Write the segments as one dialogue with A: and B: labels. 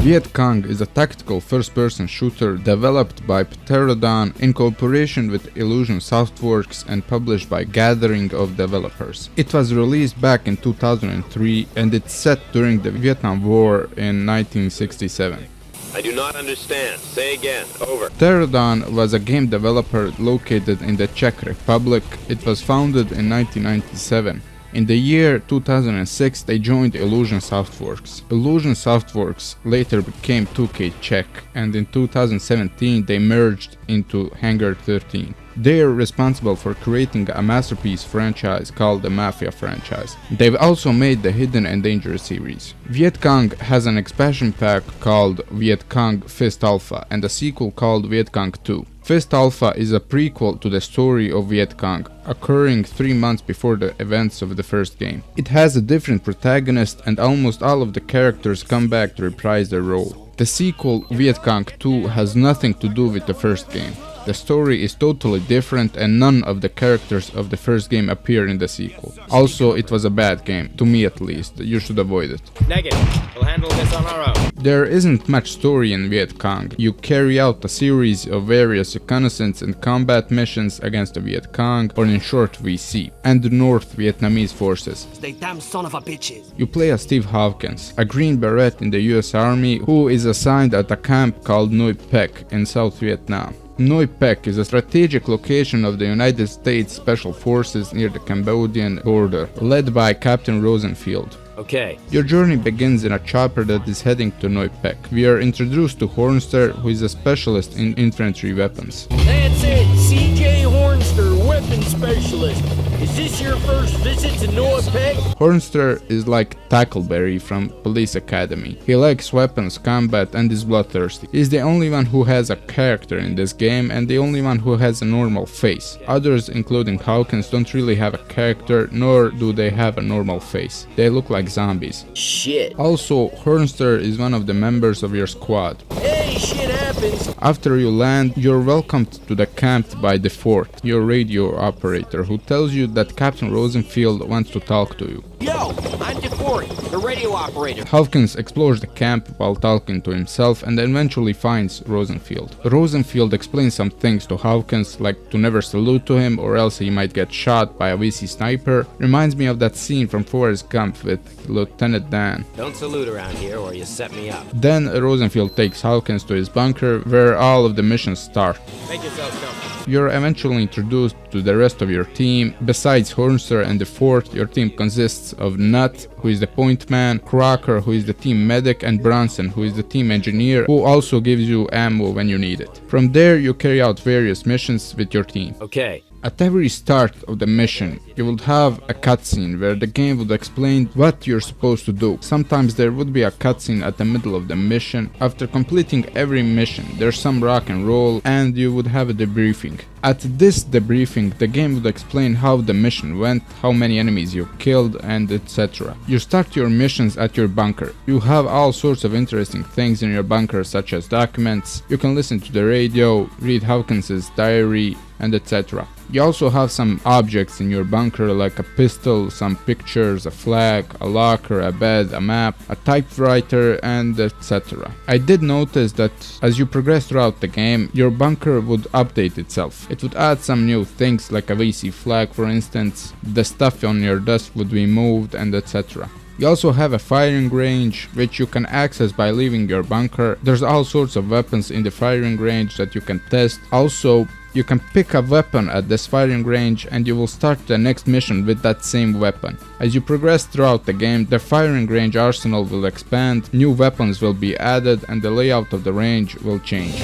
A: Vietcong is a tactical first-person shooter developed by Pterodon in cooperation with Illusion Softworks and published by Gathering of Developers. It was released back in 2003 and it's set during the Vietnam War in 1967.
B: I do not understand. Say again. Over.
A: Pterodon was a game developer located in the Czech Republic. It was founded in 1997. In the year 2006 they joined Illusion Softworks. Illusion Softworks later became 2K Czech, and in 2017 they merged into Hangar 13. They are responsible for creating a masterpiece franchise called the Mafia franchise. They've also made the Hidden and Dangerous series. Vietcong has an expansion pack called Vietcong Fist Alpha and a sequel called Vietcong 2. Fist Alpha is a prequel to the story of Vietcong, occurring 3 months before the events of the first game. It has a different protagonist and almost all of the characters come back to reprise their role. The sequel, Vietcong 2, has nothing to do with the first game. The story is totally different and none of the characters of the first game appear in the sequel. Also, it was a bad game, to me at least. You should avoid it.
B: Negative. We'll handle this on our own.
A: There isn't much story in Vietcong. You carry out a series of various reconnaissance and combat missions against the Vietcong, or in short VC, and the North Vietnamese forces.
C: They damn son of a bitches.
A: You play as Steve Hawkins, a Green Beret in the US Army who is assigned at a camp called Noi Pec in South Vietnam. Noi Pec is a strategic location of the United States Special Forces near the Cambodian border, led by Captain Rosenfield.
B: Okay.
A: Your journey begins in a chopper that is heading to Noi Pec. We are introduced to Hornster, who is a specialist in infantry weapons.
D: That's it, CJ Hornster, weapons specialist. Is this your first visit to Noi Pec?
A: Hornster is like Tackleberry from Police Academy. He likes weapons, combat, and is bloodthirsty. He's the only one who has a character in this game and the only one who has a normal face. Others, including Hawkins, don't really have a character, nor do they have a normal face. They look like zombies.
D: Shit.
A: Also, Hornster is one of the members of your squad.
D: Hey, shit happens.
A: After you land, you're welcomed to the camp by the Fort, your radio operator, who tells you that Captain Rosenfield wants to talk to you.
C: Yo, I'm DeFort, the radio operator.
A: Hawkins explores the camp while talking to himself and eventually finds Rosenfield. Rosenfield explains some things to Hawkins, like to never salute to him or else he might get shot by a VC sniper. Reminds me of that scene from Forrest Gump with Lieutenant Dan.
B: Don't salute around here or you set me up.
A: Then Rosenfield takes Hawkins to his bunker where all of the missions start.
B: Make yourself comfortable.
A: You're eventually introduced to the rest of your team. Besides Hornster and the Fort, your team consists of Nut, who is the point man, Crocker, who is the team medic, and Bronson, who is the team engineer, who also gives you ammo when you need it. From there, you carry out various missions with your team.
B: Okay.
A: At every start of the mission, you would have a cutscene where the game would explain what you're supposed to do. Sometimes there would be a cutscene at the middle of the mission. After completing every mission, there's some rock and roll, and you would have a debriefing. At this debriefing, the game would explain how the mission went, how many enemies you killed, and etc. You start your missions at your bunker. You have all sorts of interesting things in your bunker, such as documents. You can listen to the radio, read Hawkins's diary, and etc. You also have some objects in your bunker like a pistol, some pictures, a flag, a locker, a bed, a map, a typewriter, and etc. I did notice that as you progress throughout the game, your bunker would update itself. It would add some new things like a VC flag, for instance. The stuff on your desk would be moved, and etc. You also have a firing range, which you can access by leaving your bunker. There's all sorts of weapons in the firing range that you can test. Also, you can pick a weapon at this firing range and you will start the next mission with that same weapon. As you progress throughout the game, the firing range arsenal will expand, new weapons will be added, and the layout of the range will change.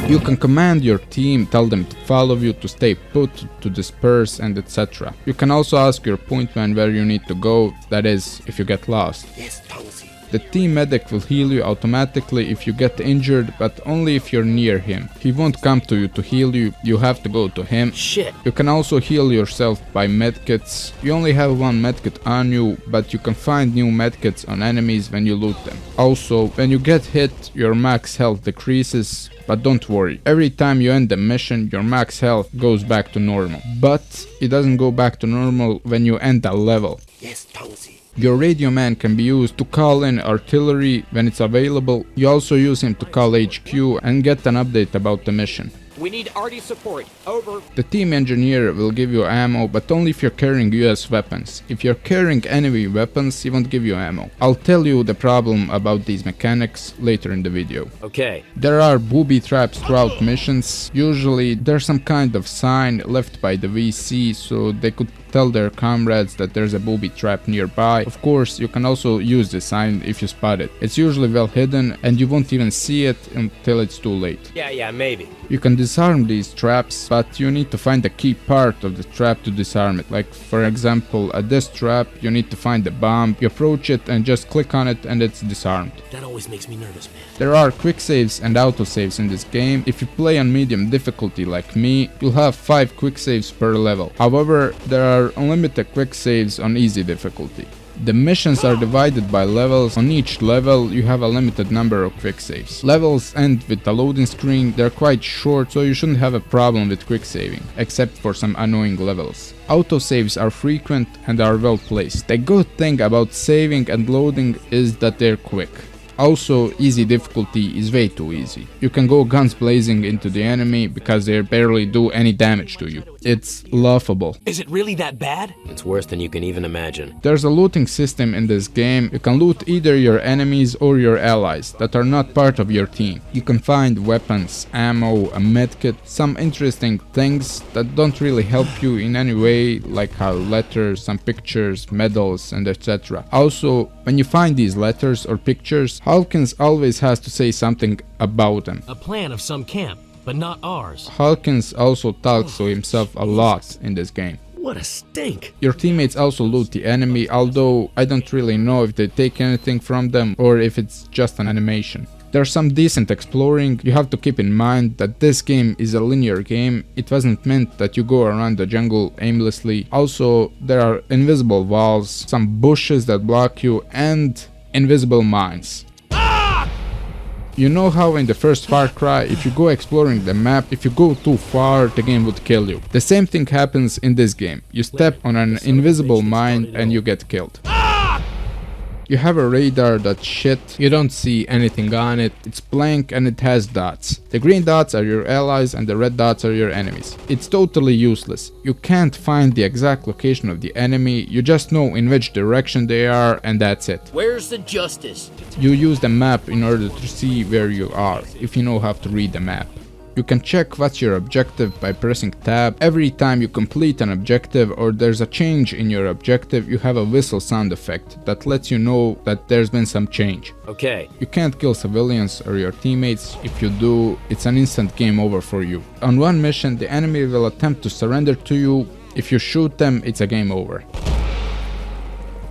A: You can command your team, tell them to follow you, to stay put, to disperse, and etc. You can also ask your point man where you need to go, that is, if you get lost.
C: Yes, Tonguesy.
A: The team medic will heal you automatically if you get injured, but only if you're near him. He won't come to you to heal you, you have to go to him.
C: Shit.
A: You can also heal yourself by medkits. You only have one medkit on you, but you can find new medkits on enemies when you loot them. Also, when you get hit, your max health decreases. But don't worry, every time you end the mission, your max health goes back to normal. But it doesn't go back to normal when you end a level.
C: Yes, Tongsy.
A: Your radio man can be used to call in artillery when it's available. You also use him to call HQ and get an update about the mission.
C: We need arty support. Over.
A: The team engineer will give you ammo, but only if you're carrying US weapons. If you're carrying enemy weapons, he won't give you ammo. I'll tell you the problem about these mechanics later in the video.
B: Okay.
A: There are booby traps throughout missions. Usually there's some kind of sign left by the VC so they could tell their comrades that there's a booby trap nearby. Of course, you can also use the sign if you spot it. It's usually well hidden and you won't even see it until it's too late.
B: Yeah, maybe.
A: You can disarm these traps, but you need to find the key part of the trap to disarm it. Like for example, at this trap you need to find the bomb, you approach it and just click on it and it's disarmed.
C: That always makes me nervous, man.
A: There are quick saves and auto saves in this game. If you play on medium difficulty like me, you'll have 5 quick saves per level. However, there are unlimited quick saves on easy difficulty. The missions are divided by levels. On each level you have a limited number of quick saves. Levels end with a loading screen. They're quite short, so you shouldn't have a problem with quick saving, except for some annoying levels. Autosaves are frequent and are well placed. The good thing about saving and loading is that they're quick. Also, easy difficulty is way too easy. You can go guns blazing into the enemy because they barely do any damage to you. It's laughable.
C: Is it really that bad?
B: It's worse than you can even imagine.
A: There's a looting system in this game. You can loot either your enemies or your allies that are not part of your team. You can find weapons, ammo, a medkit, some interesting things that don't really help you in any way, like letters, some pictures, medals, and etc. Also, when you find these letters or pictures, Hawkins always has to say something about them.
C: A plan of some camp, but not ours.
A: Hawkins also talks to himself a lot in this game.
C: What a stink.
A: Your teammates also loot the enemy, although I don't really know if they take anything from them or if it's just an animation. There's some decent exploring. You have to keep in mind that this game is a linear game. It wasn't meant that you go around the jungle aimlessly. Also, there are invisible walls, some bushes that block you, and invisible mines. You know how in the first Far Cry, if you go exploring the map, if you go too far, the game would kill you. The same thing happens in this game. You step on an invisible mine and you get killed. You have a radar that's shit, you don't see anything on it, it's blank and it has dots. The green dots are your allies and the red dots are your enemies. It's totally useless. You can't find the exact location of the enemy, you just know in which direction they are and that's it.
D: Where's the justice?
A: You use the map in order to see where you are, if you know how to read the map. You can check what's your objective by pressing tab. Every time you complete an objective or there's a change in your objective, you have a whistle sound effect that lets you know that there's been some change.
B: Okay.
A: You can't kill civilians or your teammates. If you do, it's an instant game over for you. On one mission, the enemy will attempt to surrender to you. If you shoot them, it's a game over.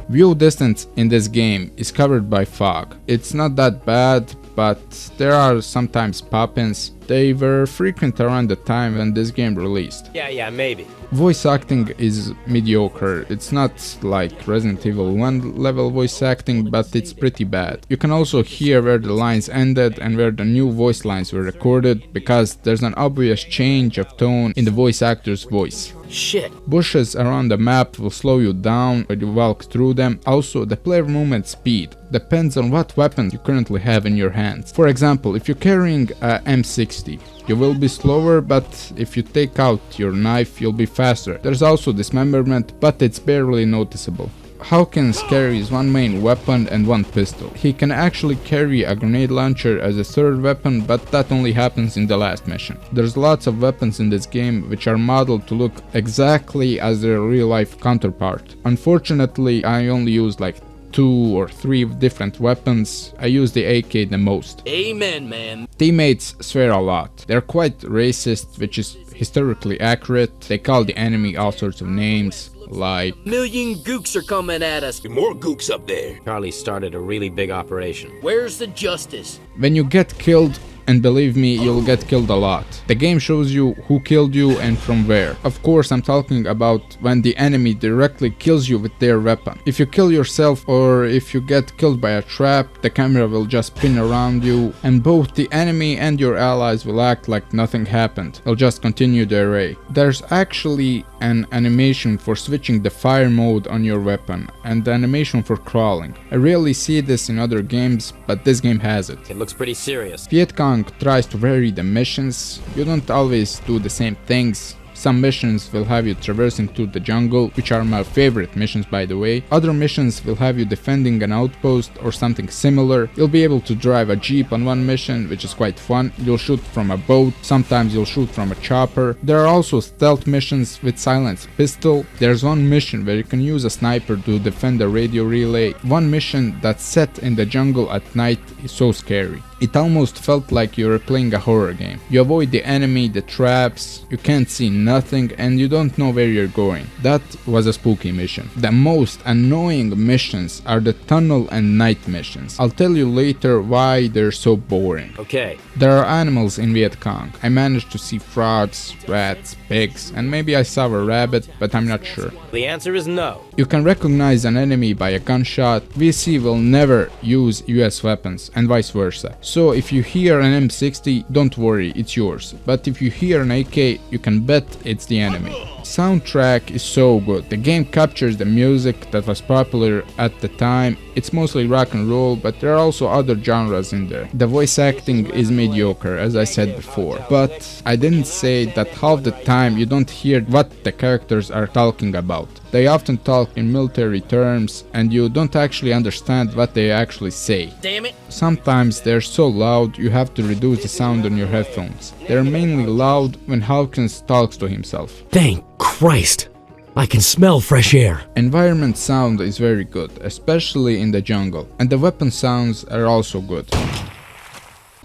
A: View distance in this game is covered by fog. It's not that bad, but there are sometimes pop-ins. They were frequent around the time when this game released.
B: Yeah, maybe.
A: Voice acting is mediocre. It's not like Resident Evil 1 level voice acting, but it's pretty bad. You can also hear where the lines ended and where the new voice lines were recorded, because there's an obvious change of tone in the voice actor's voice.
C: Shit.
A: Bushes around the map will slow you down when you walk through them. Also, the player movement speed depends on what weapons you currently have in your hands. For example, if you're carrying a M60, you will be slower, but if you take out your knife, you'll be faster. There's also dismemberment, but it's barely noticeable. Hawkins carries one main weapon and one pistol. He can actually carry a grenade launcher as a third weapon, but that only happens in the last mission. There's lots of weapons in this game which are modeled to look exactly as their real life counterpart. Unfortunately, I only used like 2 or 3 different weapons, I use the AK the most.
D: Amen, man.
A: Teammates swear a lot. They're quite racist, which is historically accurate. They call the enemy all sorts of names, like
D: Million gooks are coming at us.
B: More gooks up there. Charlie started a really big operation.
D: Where's the justice?
A: when you get killed, and believe me, you'll get killed a lot. The game shows you who killed you and from where. Of course, I'm talking about when the enemy directly kills you with their weapon. If you kill yourself or if you get killed by a trap, the camera will just spin around you and both the enemy and your allies will act like nothing happened. They'll just continue their array. There's actually an animation for switching the fire mode on your weapon and the animation for crawling. I rarely see this in other games, but this game has it.
B: It looks pretty serious.
A: Vietcong tries to vary the missions. You don't always do the same things. Some missions will have you traversing through the jungle, which are my favorite missions by the way. Other missions will have you defending an outpost or something similar. You'll be able to drive a jeep on one mission, which is quite fun. You'll shoot from a boat, sometimes you'll shoot from a chopper. There are also stealth missions with silenced pistol. There's one mission where you can use a sniper to defend a radio relay. One mission that's set in the jungle at night is so scary. It almost felt like you were playing a horror game. You avoid the enemy, the traps, you can't see nothing and you don't know where you're going. That was a spooky mission. The most annoying missions are the tunnel and night missions. I'll tell you later why they're so boring.
B: Okay.
A: There are animals in Vietcong. I managed to see frogs, rats, pigs, and maybe I saw a rabbit, but I'm not sure.
B: The answer is no.
A: You can recognize an enemy by a gunshot. VC will never use US weapons and vice versa. So if you hear an M60, don't worry, it's yours. But if you hear an AK, you can bet it's the enemy. Soundtrack is so good. The game captures the music that was popular at the time. It's mostly rock and roll, but there are also other genres in there. The voice acting is mediocre, as I said before. But I didn't say that half the time you don't hear what the characters are talking about. They often talk in military terms and you don't actually understand what they actually say.
D: Damn it.
A: Sometimes they're so loud you have to reduce the sound on your headphones. They're mainly loud when Hawkins talks to himself.
C: Thank Christ! I can smell fresh air.
A: Environment sound is very good, especially in the jungle, and the weapon sounds are also good.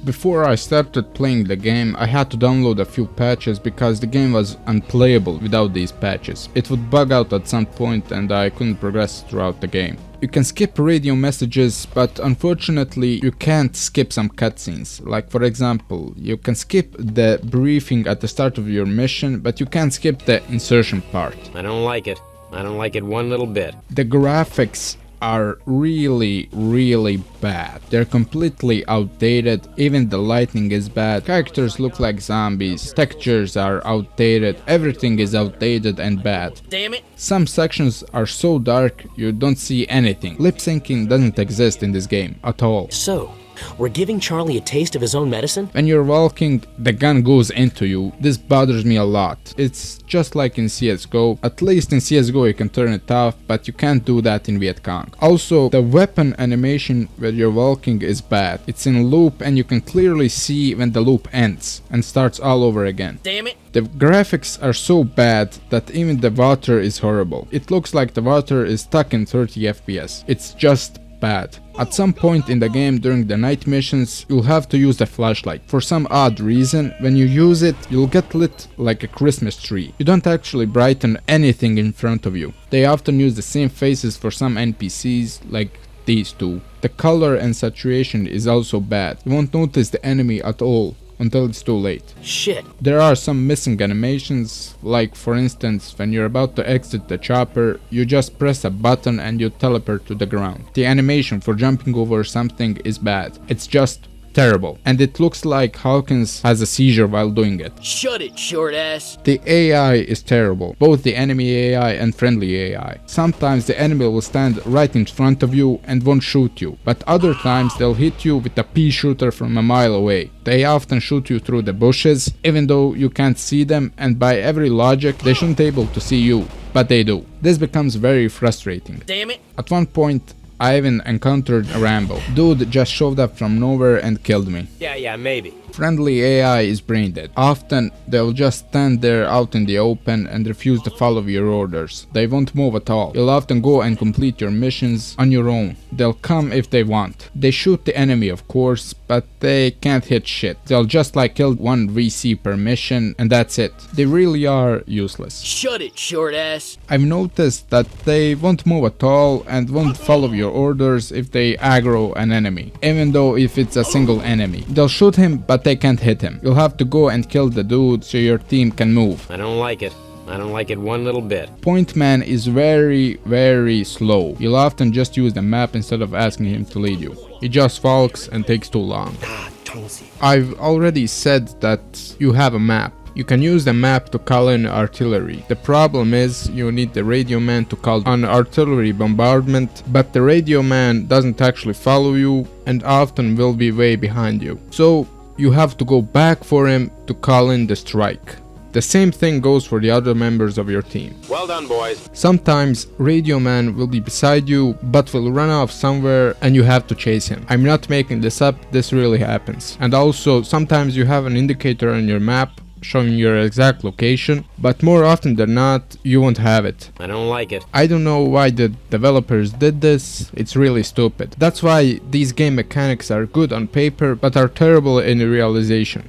A: Before I started playing the game, I had to download a few patches because the game was unplayable without these patches. It would bug out at some point and I couldn't progress throughout the game. You can skip radio messages, but unfortunately you can't skip some cutscenes. Like for example, you can skip the briefing at the start of your mission, but you can't skip the insertion part.
B: I don't like it. I don't like it one little bit.
A: The graphics are really bad. They're completely outdated. Even the lighting is bad. Characters look like zombies. Textures are outdated. Everything is outdated and bad.
D: Damn it.
A: Some sections are so dark you don't see anything. Lip syncing doesn't exist in this game at all.
C: So, we're giving Charlie a taste of his own medicine?
A: When you're walking, the gun goes into you. This bothers me a lot. It's just like in CSGO. At least in CSGO you can turn it off, but you can't do that in Vietcong. Also, the weapon animation where you're walking is bad. It's in loop and you can clearly see when the loop ends and starts all over again.
D: Damn it.
A: The graphics are so bad that even the water is horrible. It looks like the water is stuck in 30 FPS. It's just bad. At some point in the game during the night missions, you'll have to use the flashlight. For some odd reason, when you use it, you'll get lit like a Christmas tree. You don't actually brighten anything in front of you. They often use the same faces for some NPCs, like these two. The color and saturation is also bad. You won't notice the enemy at all until it's too late.
C: Shit.
A: There are some missing animations, like for instance when you're about to exit the chopper, you just press a button and you teleport to the ground. The animation for jumping over something is bad. It's just terrible. And it looks like Hawkins has a seizure while doing it.
D: Shut it, short ass.
A: The AI is terrible, both the enemy AI and friendly AI. Sometimes the enemy will stand right in front of you and won't shoot you, but other times they'll hit you with a pea shooter from a mile away. They often shoot you through the bushes, even though you can't see them, and by every logic they shouldn't be able to see you, but they do. This becomes very frustrating.
D: Damn it.
A: At one point I even encountered a Rambo. Dude just showed up from nowhere and killed me.
B: Yeah, maybe.
A: Friendly AI is brain dead. Often they'll just stand there out in the open and refuse to follow your orders. They won't move at all. You'll often go and complete your missions on your own. They'll come if they want. They shoot the enemy, of course, but they can't hit shit. They'll just like kill one VC per mission and that's it. They really are useless.
D: Shut it, short ass.
A: I've noticed that they won't move at all and won't follow your orders if they aggro an enemy, even though if it's a single enemy. They'll shoot him but they can't hit him. You'll have to go and kill the dude so your team can move.
B: I don't like it. I don't like it one little bit.
A: Point Man is very slow. You'll often just use the map instead of asking him to lead you. He just falks and takes too long. I've already said that you have a map. You can use the map to call in artillery. The problem is you need the radio man to call on artillery bombardment, but the radio man doesn't actually follow you and often will be way behind you. So you have to go back for him to call in the strike. The same thing goes for the other members of your team.
B: Well done, boys.
A: Sometimes Radio Man will be beside you but will run off somewhere and you have to chase him. I'm not making this up, this really happens. And also sometimes you have an indicator on your map showing your exact location, but more often than not you won't have it.
B: I don't like it.
A: I don't know why the developers did this, it's really stupid. That's why these game mechanics are good on paper but are terrible in realization.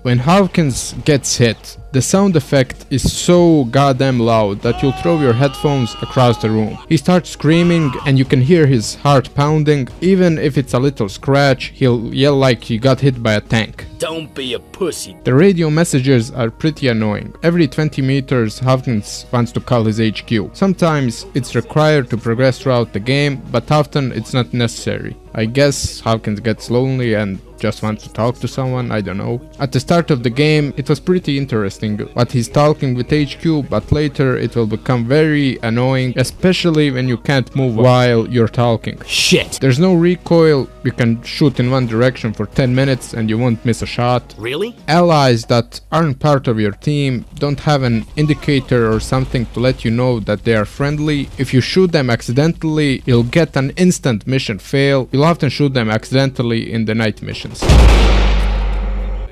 A: When Hawkins gets hit, the sound effect is so goddamn loud that you'll throw your headphones across the room. He starts screaming and you can hear his heart pounding. Even if it's a little scratch, he'll yell like he got hit by a tank.
D: Don't be a pussy.
A: The radio messages are pretty annoying. Every 20 meters, Hawkins wants to call his HQ. Sometimes it's required to progress throughout the game, but often it's not necessary. I guess Hawkins gets lonely and just wants to talk to someone, I don't know. At the start of the game, it was pretty interesting what he's talking with HQ, but later it will become very annoying, especially when you can't move while you're talking.
C: Shit!
A: There's no recoil, you can shoot in one direction for 10 minutes and you won't miss a shot.
C: Really?
A: Allies that aren't part of your team don't have an indicator or something to let you know that they are friendly. If you shoot them accidentally, you'll get an instant mission fail. You'll often shoot them accidentally in the night missions.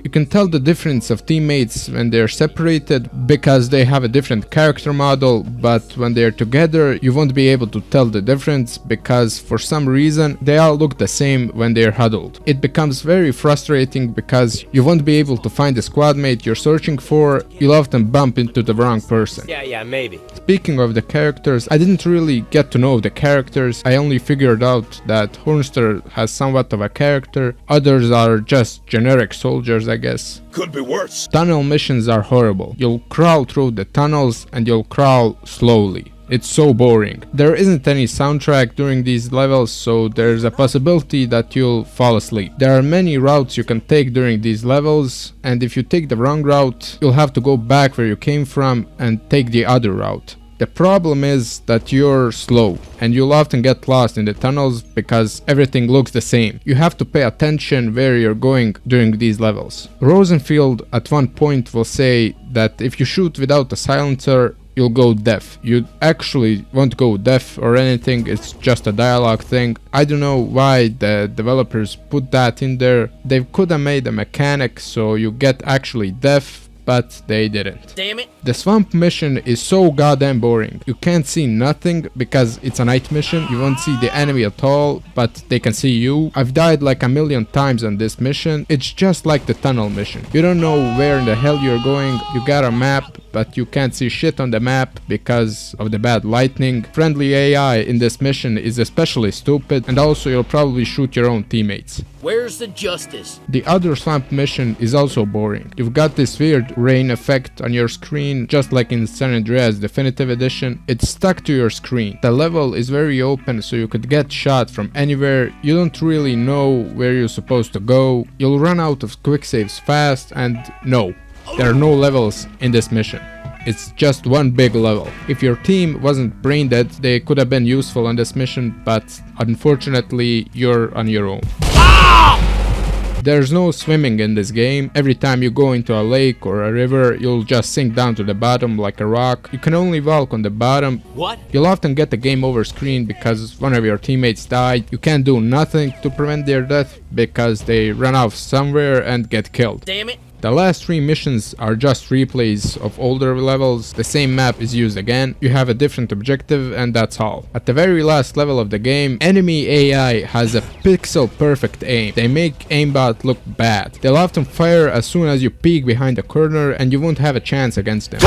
A: You can tell the difference of teammates when they're separated because they have a different character model, but when they're together you won't be able to tell the difference because for some reason they all look the same when they're huddled. It becomes very frustrating because you won't be able to find the squad mate you're searching for. You'll often bump into the wrong person.
B: Yeah, maybe.
A: Speaking of the characters, I didn't really get to know the characters. I only figured out that Hornster has somewhat of a character. Others are just generic soldiers, I guess.
E: Could be worse.
A: Tunnel missions are horrible. You'll crawl through the tunnels and you'll crawl slowly. It's so boring. There isn't any soundtrack during these levels, so there's a possibility that you'll fall asleep. There are many routes you can take during these levels, and if you take the wrong route, you'll have to go back where you came from and take the other route. The problem is that you're slow and you'll often get lost in the tunnels because everything looks the same. You have to pay attention where you're going during these levels. Rosenfield at one point will say that if you shoot without a silencer, you'll go deaf. You actually won't go deaf or anything, it's just a dialogue thing. I don't know why the developers put that in there. They could have made a mechanic so you get actually deaf, but they didn't.
D: Damn it.
A: The swamp mission is so goddamn boring. You can't see nothing because it's a night mission. You won't see the enemy at all, but they can see you. I've died like a million times on this mission. It's just like the tunnel mission. You don't know where in the hell you're going. You got a map, but you can't see shit on the map because of the bad lighting. Friendly AI in this mission is especially stupid, and also you'll probably shoot your own teammates.
D: Where's the justice?
A: The other swamp mission is also boring. You've got this weird rain effect on your screen, just like in San Andreas Definitive Edition. It's stuck to your screen. The level is very open, so you could get shot from anywhere. You don't really know where you're supposed to go. You'll run out of quick saves fast, and no, there are no levels in this mission. It's just one big level. If your team wasn't brain dead, they could have been useful on this mission, but unfortunately you're on your own. There's no swimming in this game. Every time you go into a lake or a river, you'll just sink down to the bottom like a rock. You can only walk on the bottom.
B: What?
A: You'll often get a game over screen because one of your teammates died. You can't do nothing to prevent their death because they run off somewhere and get killed.
B: Damn it.
A: The last 3 missions are just replays of older levels. The same map is used again. You have a different objective and that's all. At the very last level of the game, enemy AI has a pixel perfect aim. They make aimbot look bad. They'll often fire as soon as you peek behind a corner and you won't have a chance against them.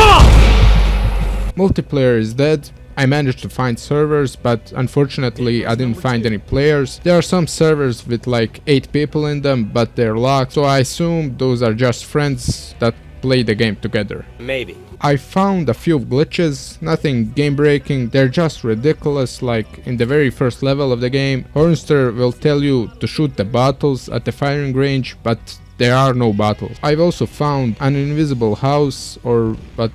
A: Multiplayer is dead. I managed to find servers, but unfortunately I didn't find any players. There are some servers with like 8 people in them, but they're locked, so I assume those are just friends that play the game together.
B: Maybe.
A: I found a few glitches, nothing game breaking, they're just ridiculous. Like in the very first level of the game, Hornster will tell you to shoot the bottles at the firing range, but there are no bottles. I've also found an invisible house, or what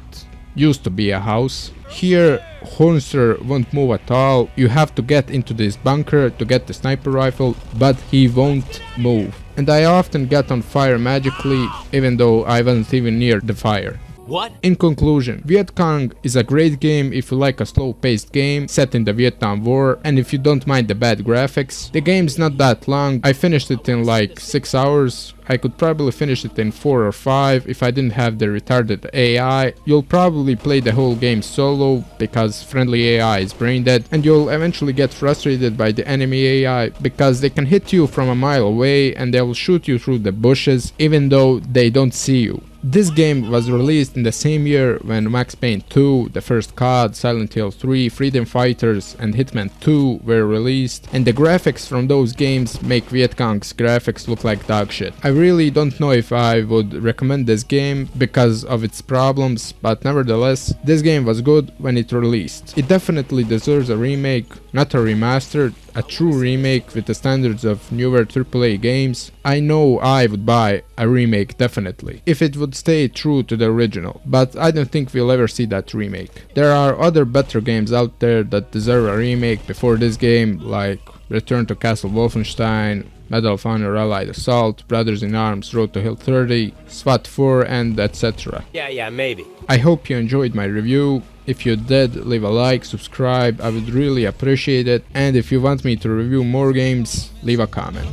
A: used to be a house. Here, Hornster won't move at all. You have to get into this bunker to get the sniper rifle, but he won't move. And I often get on fire magically, even though I wasn't even near the fire.
B: What?
A: In conclusion, Vietcong is a great game if you like a slow-paced game set in the Vietnam War, and if you don't mind the bad graphics. The game's not that long. I finished it in like 6 hours. I could probably finish it in 4 or 5 if I didn't have the retarded AI. You'll probably play the whole game solo because friendly AI is brain dead, and you'll eventually get frustrated by the enemy AI because they can hit you from a mile away and they will shoot you through the bushes even though they don't see you. This game was released in the same year when Max Payne 2, The First COD, Silent Hill 3, Freedom Fighters and Hitman 2 were released, and the graphics from those games make Vietcong's graphics look like dog shit. I really don't know if I would recommend this game because of its problems, but nevertheless, this game was good when it released. It definitely deserves a remake, not a remastered, a true remake with the standards of newer AAA games. I know I would buy a remake definitely, if it would stay true to the original, but I don't think we'll ever see that remake. There are other better games out there that deserve a remake before this game, like Return to Castle Wolfenstein, Medal of Honor Allied Assault, Brothers in Arms Road to Hill 30, SWAT 4 and etc.
B: Yeah, maybe.
A: I hope you enjoyed my review. If you did, leave a like, subscribe, I would really appreciate it, and if you want me to review more games, leave a comment.